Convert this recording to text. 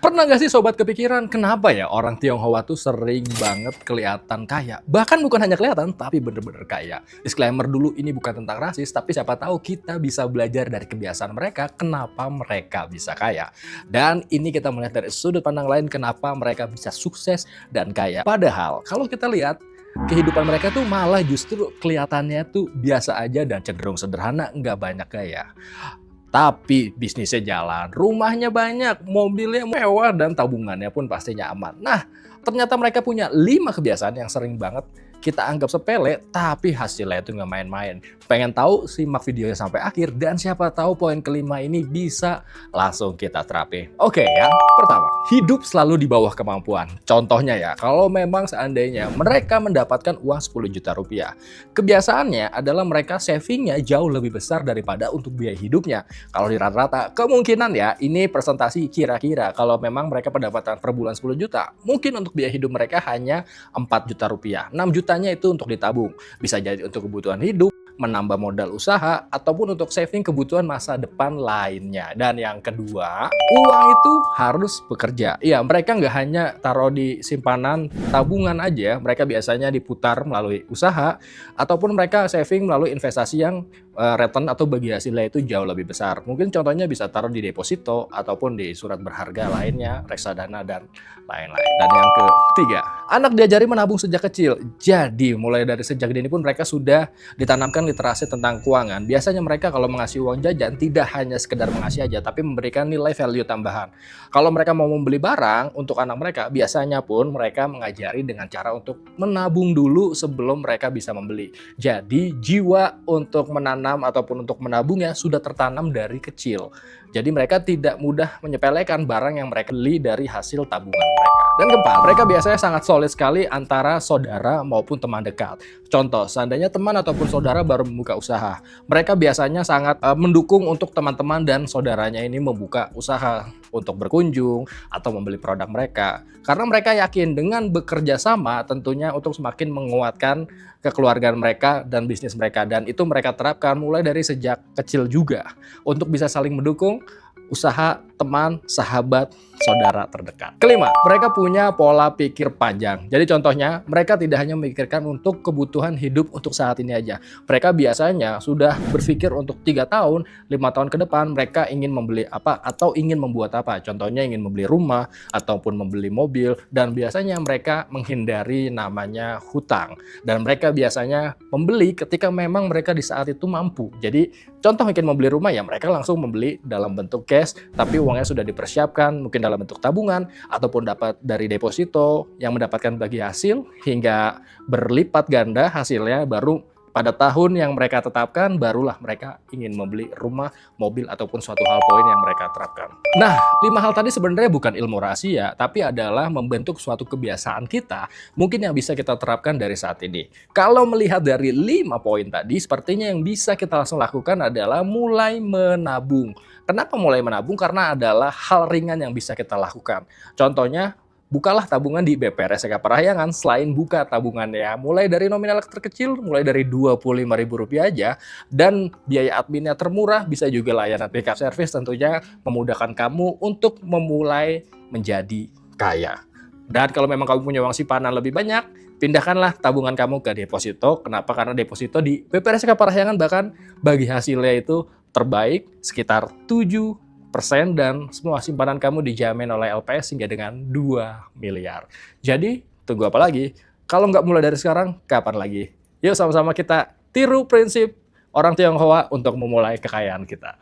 Pernah nggak sih sobat kepikiran, kenapa ya orang Tionghoa tuh sering banget kelihatan kaya? Bahkan bukan hanya kelihatan, tapi bener-bener kaya. Disclaimer dulu, ini bukan tentang rasis, tapi siapa tahu kita bisa belajar dari kebiasaan mereka, kenapa mereka bisa kaya. Dan ini kita melihat dari sudut pandang lain, kenapa mereka bisa sukses dan kaya. Padahal, kalau kita lihat, kehidupan mereka tuh malah justru kelihatannya tuh biasa aja dan cenderung sederhana, nggak banyak gaya. Tapi bisnisnya jalan, rumahnya banyak, mobilnya mewah, dan tabungannya pun pastinya aman. Nah, ternyata mereka punya 5 kebiasaan yang sering banget kita anggap sepele, tapi hasilnya itu nggak main-main. Pengen tahu? Simak videonya sampai akhir, dan siapa tahu poin kelima ini bisa langsung kita terapin. Oke, yang pertama, hidup selalu di bawah kemampuan. Contohnya ya, kalau memang seandainya mereka mendapatkan uang 10 juta rupiah, kebiasaannya adalah mereka savingnya jauh lebih besar daripada untuk biaya hidupnya. Kalau di rata-rata, kemungkinan ya, ini presentasi kira-kira kalau memang mereka pendapatan per bulan 10 juta, mungkin untuk biaya hidup mereka hanya 4 juta rupiah. 6 jutanya itu untuk ditabung. Bisa jadi untuk kebutuhan hidup, menambah modal usaha, ataupun untuk saving kebutuhan masa depan lainnya. Dan yang kedua, uang itu harus bekerja. Iya, mereka nggak hanya taruh di simpanan tabungan aja, mereka biasanya diputar melalui usaha, ataupun mereka saving melalui investasi yang return atau bagi hasilnya itu jauh lebih besar. Mungkin contohnya bisa taruh di deposito ataupun di surat berharga lainnya, reksadana dan lain-lain. Dan yang ketiga, anak diajari menabung sejak kecil. Jadi mulai dari sejak dini pun mereka sudah ditanamkan literasi tentang keuangan. Biasanya mereka kalau mengasih uang jajan tidak hanya sekedar mengasih aja, tapi memberikan nilai value tambahan. Kalau mereka mau membeli barang untuk anak mereka, biasanya pun mereka mengajari dengan cara untuk menabung dulu sebelum mereka bisa membeli. Jadi jiwa untuk menanam ataupun untuk menabungnya sudah tertanam dari kecil. Jadi mereka tidak mudah menyepelekan barang yang mereka beli dari hasil tabungan mereka. Dan keempat, mereka biasanya sangat solid sekali antara saudara maupun teman dekat. Contoh, seandainya teman ataupun saudara baru membuka usaha, mereka biasanya sangat mendukung untuk teman-teman dan saudaranya ini membuka usaha untuk berkunjung atau membeli produk mereka. Karena mereka yakin dengan bekerja sama tentunya untuk semakin menguatkan kekeluargaan mereka dan bisnis mereka. Dan itu mereka terapkan mulai dari sejak kecil juga untuk bisa saling mendukung usaha, teman, sahabat, saudara terdekat. Kelima, mereka punya pola pikir panjang. Jadi contohnya, mereka tidak hanya memikirkan untuk kebutuhan hidup untuk saat ini aja. Mereka biasanya sudah berpikir untuk 3 tahun, 5 tahun ke depan, mereka ingin membeli apa atau ingin membuat apa. Contohnya ingin membeli rumah ataupun membeli mobil, dan biasanya mereka menghindari namanya hutang. Dan mereka biasanya membeli ketika memang mereka di saat itu mampu. Jadi contoh mungkin membeli rumah ya mereka langsung membeli dalam bentuk cash, tapi uangnya sudah dipersiapkan mungkin dalam bentuk tabungan ataupun dapat dari deposito yang mendapatkan bagi hasil hingga berlipat ganda hasilnya, baru pada tahun yang mereka tetapkan barulah mereka ingin membeli rumah, mobil ataupun suatu hal poin yang mereka terapkan. Nah, 5 hal tadi sebenarnya bukan ilmu rahasia, tapi adalah membentuk suatu kebiasaan kita mungkin yang bisa kita terapkan dari saat ini. Kalau melihat dari 5 poin tadi, sepertinya yang bisa kita langsung lakukan adalah mulai menabung. Kenapa mulai menabung? Karena adalah hal ringan yang bisa kita lakukan. Contohnya, bukalah tabungan di BPR SK Parahyangan. Selain buka tabungannya mulai dari nominal terkecil, mulai dari Rp25.000 aja, dan biaya adminnya termurah, bisa juga layanan backup service tentunya memudahkan kamu untuk memulai menjadi kaya. Dan kalau memang kamu punya uang simpanan lebih banyak, pindahkanlah tabungan kamu ke deposito. Kenapa? Karena deposito di BPR SK Parahyangan bahkan bagi hasilnya itu terbaik, sekitar 7%, dan semua simpanan kamu dijamin oleh LPS hingga dengan 2 miliar. Jadi, tunggu apa lagi? Kalau nggak mulai dari sekarang, kapan lagi? Yuk sama-sama kita tiru prinsip orang Tionghoa untuk memulai kekayaan kita.